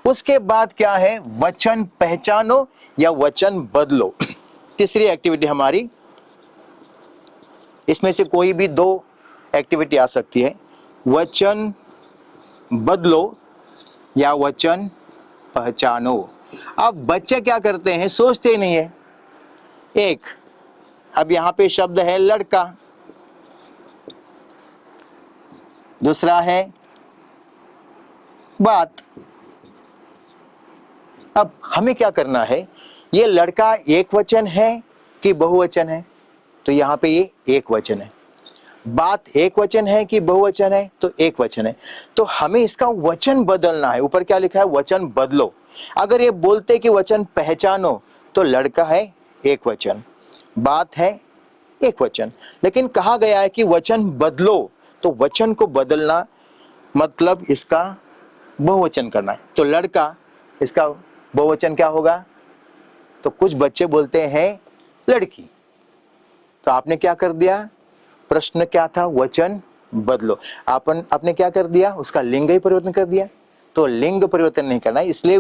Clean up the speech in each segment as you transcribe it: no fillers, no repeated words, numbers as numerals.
उसके बाद क्या है, वचन पहचानो या वचन बदलो। तीसरी एक्टिविटी हमारी, इसमें से कोई भी दो एक्टिविटी आ सकती है, वचन बदलो या वचन पहचानो। अब बच्चे क्या करते हैं, सोचते ही नहीं है। एक, अब यहां पे शब्द है लड़का, दूसरा है बात। अब हमें क्या करना है, ये लड़का एक वचन है कि बहुवचन है, तो यहां पे ये एक वचन है। बात एक वचन है कि बहुवचन है, तो एक वचन है। तो हमें इसका वचन बदलना है। ऊपर क्या लिखा है, वचन बदलो। अगर ये बोलते कि वचन पहचानो, तो लड़का है एक वचन, बात है एक वचन। लेकिन कहा गया है कि वचन बदलो, तो वचन को बदलना मतलब इसका बहुवचन करना है। तो लड़का, इसका बहुवचन क्या होगा, तो कुछ बच्चे बोलते हैं लड़की, तो आपने क्या कर दिया, प्रश्न क्या था, वचन बदलो। आपने क्या कर दिया, उसका लिंग ही परिवर्तन कर दिया। तो लिंग परिवर्तन नहीं करना है, इसलिए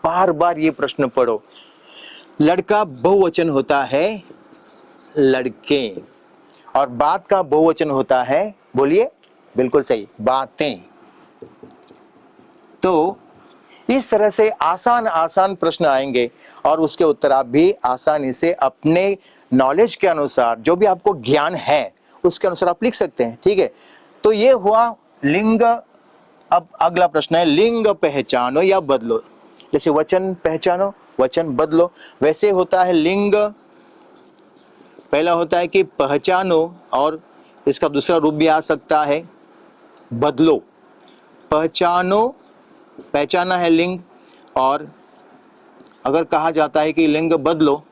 बार बार ये प्रश्न पढ़ो। लड़का बहुवचन होता है लड़के, और बात का बहुवचन होता है, बोलिए, बिल्कुल सही, बातें। तो इस तरह से आसान आसान प्रश्न आएंगे और उसके उत्तर आप भी आसानी से अपने नॉलेज के अनुसार, जो भी आपको ज्ञान है उसके अनुसार आप लिख सकते हैं। ठीक है, तो ये हुआ लिंग। अब अगला प्रश्न है, लिंग पहचानो या बदलो। जैसे वचन पहचानो, वचन बदलो, वैसे होता है लिंग। पहला होता है कि पहचानो, और इसका दूसरा रूप भी आ सकता है बदलो। पहचानो, पहचाना है लिंग, और अगर कहा जाता है कि लिंग बदलो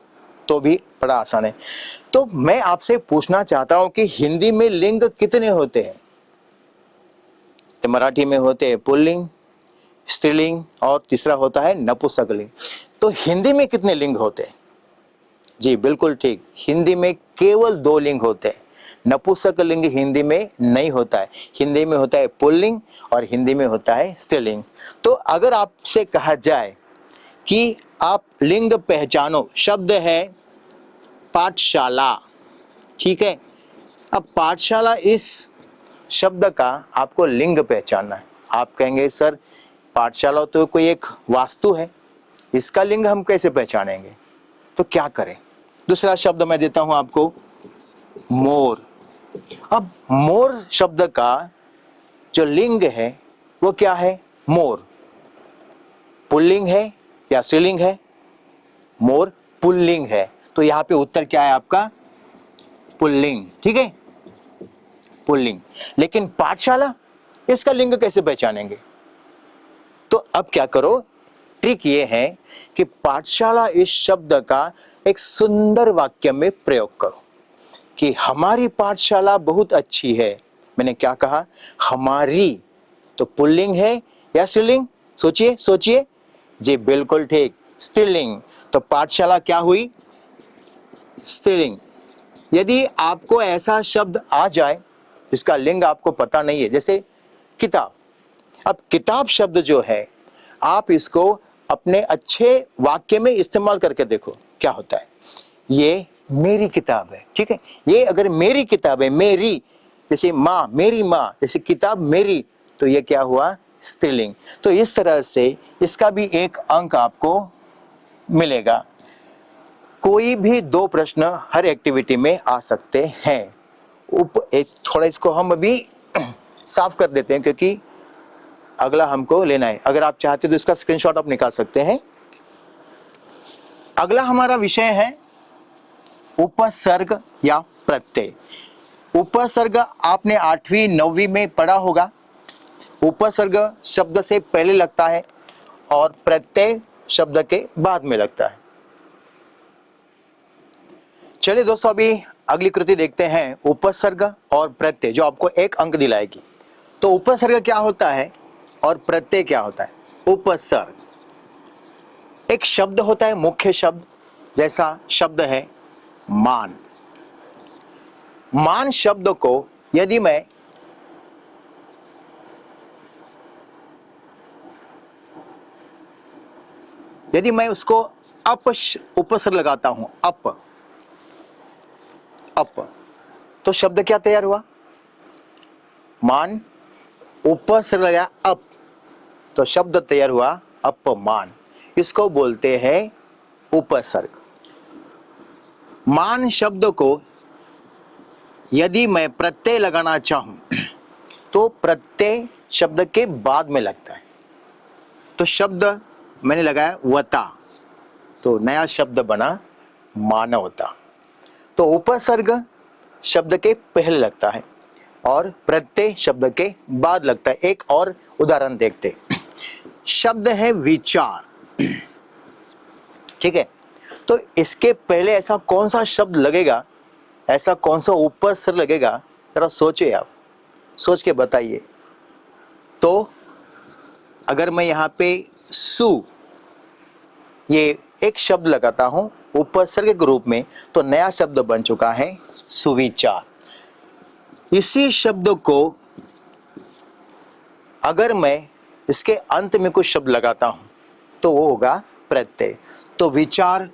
तो भी बड़ा आसान है। तो मैं आपसे पूछना चाहता हूं कि हिंदी में लिंग कितने होते हैं। तो मराठी में होते हैं पुल्लिंग, स्त्रीलिंग, और तीसरा होता है नपुंसकलिंग। तो हिंदी में कितने लिंग होते हैं? जी बिल्कुल ठीक, हिंदी में केवल दो लिंग होते हैं। नपुंसकलिंग हिंदी में नहीं होता है, हिंदी में होता है पुल्लिंग और हिंदी में होता है स्त्रीलिंग। तो अगर आपसे कहा जाए कि आप लिंग पहचानो, शब्द है पाठशाला, ठीक है। अब पाठशाला, इस शब्द का आपको लिंग पहचानना है। आप कहेंगे सर पाठशाला तो कोई एक वास्तु है, इसका लिंग हम कैसे पहचानेंगे, तो क्या करें। दूसरा शब्द मैं देता हूं आपको, मोर। अब मोर शब्द का जो लिंग है वो क्या है, मोर। पुल्लिंग है या स्त्रीलिंग है, मोर पुल्लिंग है। तो यहां पे उत्तर क्या है आपका, पुल्लिंग। ठीक है, पुल्लिंग। लेकिन पाठशाला, इसका लिंग कैसे पहचानेंगे। तो अब क्या करो, ट्रिक ये है कि पाठशाला इस शब्द का एक सुंदर वाक्य में प्रयोग करो कि हमारी पाठशाला बहुत अच्छी है। मैंने क्या कहा, हमारी, तो पुल्लिंग है या स्त्रीलिंग, सोचिए सोचिए। जी बिल्कुल ठीक, स्त्रीलिंग। तो पाठशाला क्या हुई, स्त्रीलिंग। यदि आपको ऐसा शब्द आ जाए जिसका लिंग आपको पता नहीं है, जैसे किताब। अब किताब शब्द जो है, आप इसको अपने अच्छे वाक्य में इस्तेमाल करके देखो क्या होता है। ये मेरी किताब है, ठीक है। ये अगर मेरी किताब है, मेरी, जैसे माँ, मेरी माँ, जैसे किताब मेरी, तो ये क्या हुआ, स्त्रीलिंग। तो इस तरह से इसका भी एक अंक आपको मिलेगा। कोई भी दो प्रश्न हर एक्टिविटी में आ सकते हैं। थोड़ा इसको हम अभी साफ कर देते हैं क्योंकि अगला हमको लेना है। अगर आप चाहते तो इसका स्क्रीनशॉट आप निकाल सकते हैं। अगला हमारा विषय है उपसर्ग या प्रत्यय। उपसर्ग आपने 8वीं 9वीं में पढ़ा होगा। उपसर्ग शब्द से पहले लगता है और प्रत्यय शब्द के बाद में लगता है। चलिए दोस्तों, अभी अगली कृति देखते हैं, उपसर्ग और प्रत्यय, जो आपको एक अंक दिलाएगी। तो उपसर्ग क्या होता है और प्रत्यय क्या होता है। उपसर्ग एक शब्द होता है, मुख्य शब्द, जैसा शब्द है मान। मान शब्द को यदि मैं यदि मैं उसको उपसर्ग लगाता हूं, अप, तो शब्द क्या तैयार हुआ? मान, उपसर्ग लगा अप, तो शब्द तैयार हुआ अपमान। इसको बोलते हैं उपसर्ग। मान शब्द को यदि मैं प्रत्यय लगाना चाहूं तो प्रत्यय शब्द के बाद में लगता है। तो शब्द मैंने लगाया वता, तो नया शब्द बना मानवता। तो उपसर्ग शब्द के पहले लगता है और प्रत्यय शब्द के बाद लगता है। एक और उदाहरण देखते हैं। शब्द है विचार, ठीक है? तो इसके पहले ऐसा कौन सा शब्द लगेगा, ऐसा कौन सा उपसर्ग लगेगा? जरा सोचिए, आप सोच के बताइए। तो अगर मैं यहाँ पे सु, ये एक शब्द लगाता हूं उपसर्ग के रूप में, तो नया शब्द बन चुका है सुविचार। इसी शब्द को अगर मैं इसके अंत में कुछ शब्द लगाता हूं तो वो होगा प्रत्यय। तो विचारशील,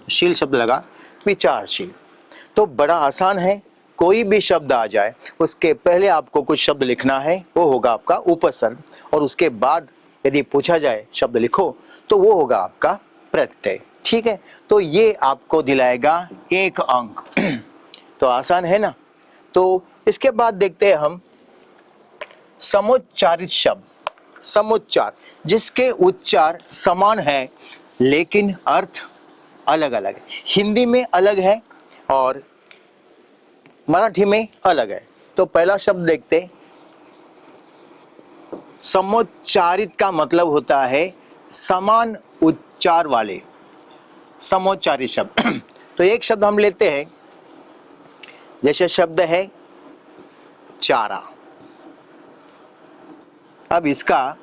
शील शब्द लगा, विचारशील। तो बड़ा आसान है, कोई भी शब्द आ जाए उसके पहले आपको कुछ शब्द लिखना है, वो होगा आपका उपसर्ग, और उसके बाद यदि पूछा जाए शब्द लिखो तो वो होगा आपका प्रत्यय। ठीक है? तो ये आपको दिलाएगा 1 अंक। तो आसान है ना? तो इसके बाद देखते हैं हम समुच्चारित शब्द। समुच्चार, जिसके उच्चार समान है लेकिन अर्थ अलग अलग है। हिंदी में अलग है और मराठी में अलग है। तो पहला शब्द देखते, समुच्चारित का मतलब होता है समान उच्चार वाले, समुच्चारित शब्द। तो एक शब्द हम लेते हैं, जैसे शब्द है चारा। अब इसका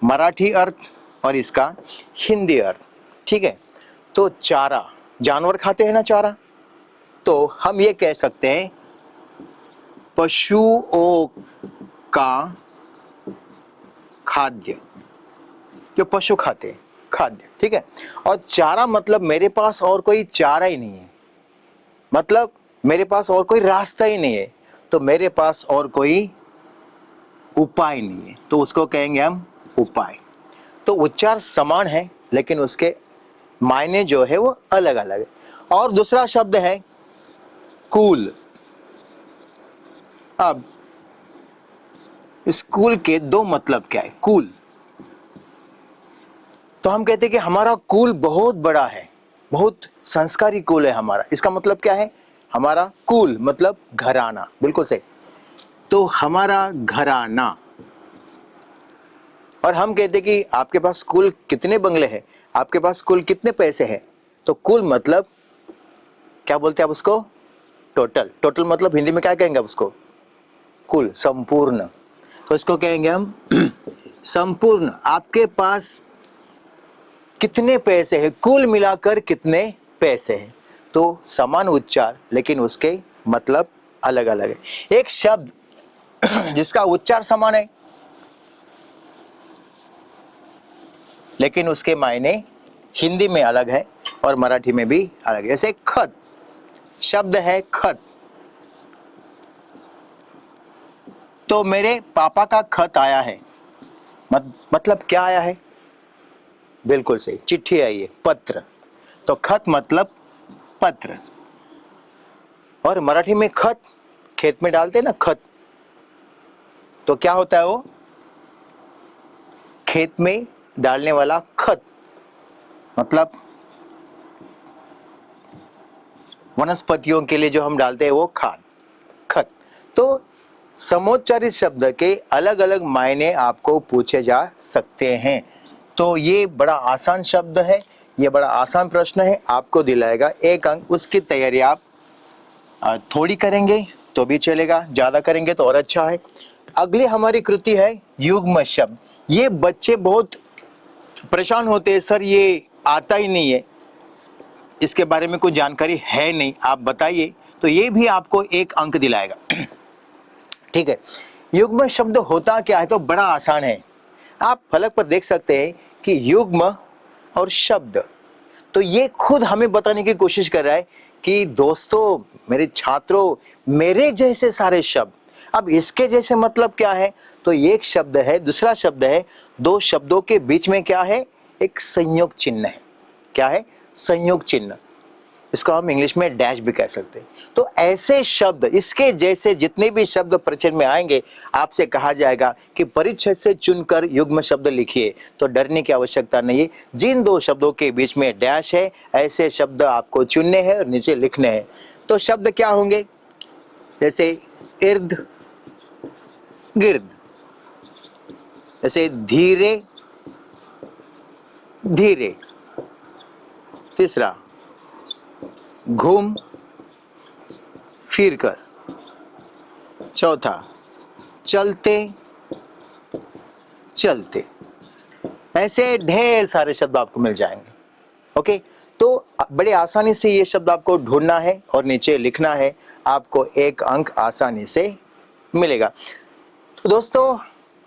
मराठी अर्थ और इसका हिंदी अर्थ, ठीक है? तो चारा, जानवर खाते हैं ना चारा, तो हम ये कह सकते हैं पशुओं का खाद्य, जो पशु खाते हैं, खाद्य, ठीक है? और चारा मतलब मेरे पास और कोई चारा ही नहीं है, मतलब मेरे पास और कोई रास्ता ही नहीं है, तो मेरे पास और कोई उपाय नहीं है, तो उसको कहेंगे हम उपाय। तो उच्चार समान है लेकिन उसके मायने जो है वो अलग अलग है। और दूसरा शब्द है कूल। अब स्कूल के 2 मतलब क्या है? कूल, तो हम कहते हैं कि हमारा कूल बहुत बड़ा है, बहुत संस्कारी कूल है हमारा। इसका मतलब क्या है? हमारा कूल मतलब घराना, बिल्कुल सही। तो हमारा घराना। और हम कहते हैं कि आपके पास कुल कितने बंगले हैं, आपके पास कुल कितने पैसे हैं। तो कुल मतलब क्या बोलते हैं आप उसको? टोटल। टोटल मतलब हिंदी में क्या कहेंगे आप उसको? कुल, संपूर्ण। तो इसको कहेंगे हम संपूर्ण। आपके पास कितने पैसे हैं, कुल मिलाकर कितने पैसे हैं। तो समान उच्चार लेकिन उसके मतलब अलग अलग है। एक शब्द जिसका उच्चार समान है लेकिन उसके मायने हिंदी में अलग है और मराठी में भी अलग है। जैसे खत, शब्द है खत, तो मेरे पापा का खत आया है, मतलब क्या आया है? बिल्कुल सही, चिट्ठी आई है, पत्र। तो खत मतलब पत्र। और मराठी में खत, खेत में डालते हैं ना खत, तो क्या होता है वो? खेत में डालने वाला खत, मतलब वनस्पतियों के लिए जो हम डालते हैं वो खाद, खत। तो समुच्चारित शब्द के अलग अलग मायने आपको पूछे जा सकते हैं। तो ये बड़ा आसान शब्द है, ये बड़ा आसान प्रश्न है, आपको दिलाएगा 1 अंक। उसकी तैयारी आप थोड़ी करेंगे तो भी चलेगा, ज़्यादा करेंगे तो और अच्छा है। अगली हमारी कृति है युग्म शब्द। ये बच्चे बहुत परेशान होते हैं, सर ये आता ही नहीं है, इसके बारे में कोई जानकारी है नहीं, आप बताइए। तो ये भी आपको 1 अंक दिलाएगा। ठीक है? युग्म शब्द होता क्या है? तो बड़ा आसान है। आप फलक पर देख सकते हैं कि युग्म और शब्द, तो ये खुद हमें बताने की कोशिश कर रहा है कि दोस्तों, मेरे छात्रों, मेरे जैसे सारे शब्द। अब इसके जैसे मतलब क्या है? तो एक शब्द है, दूसरा शब्द है, दो शब्दों के बीच में क्या है? एक संयोग चिन्ह है। क्या है? संयोग चिन्ह। इसको हम इंग्लिश में डैश भी कह सकते हैं। तो ऐसे शब्द, इसके जैसे जितने भी शब्द परिच्छेद में आएंगे, आपसे कहा जाएगा कि परिच्छेद से चुनकर युग्म शब्द लिखिए। तो डरने की आवश्यकता नहीं है। जिन दो शब्दों के बीच में डैश है, ऐसे शब्द आपको चुनने हैं और नीचे लिखने हैं। तो शब्द क्या होंगे? जैसे इर्द गिर्द, जैसे धीरे धीरे, तीसरा घूम फिर कर, चौथा चलते चलते। ऐसे ढेर सारे शब्द आपको मिल जाएंगे। ओके, तो बड़े आसानी से ये शब्द आपको ढूंढना है और नीचे लिखना है। आपको 1 अंक आसानी से मिलेगा। तो दोस्तों,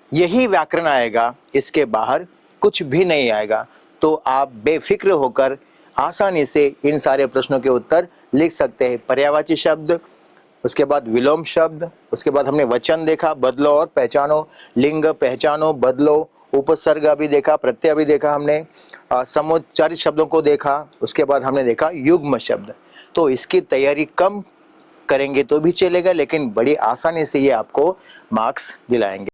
यही व्याकरण आएगा, इसके बाहर कुछ भी नहीं आएगा। तो आप बेफिक्र होकर आसानी से इन सारे प्रश्नों के उत्तर लिख सकते हैं। पर्यायवाची शब्द, उसके बाद विलोम शब्द, उसके बाद हमने वचन देखा, बदलो और पहचानो, लिंग पहचानो, बदलो, उपसर्ग भी देखा, प्रत्यय भी देखा हमने, समुच्चारित शब्दों को देखा, उसके बाद हमने देखा युग्म शब्द। तो इसकी तैयारी कम करेंगे तो भी चलेगा, लेकिन बड़ी आसानी से ये आपको मार्क्स दिलाएंगे।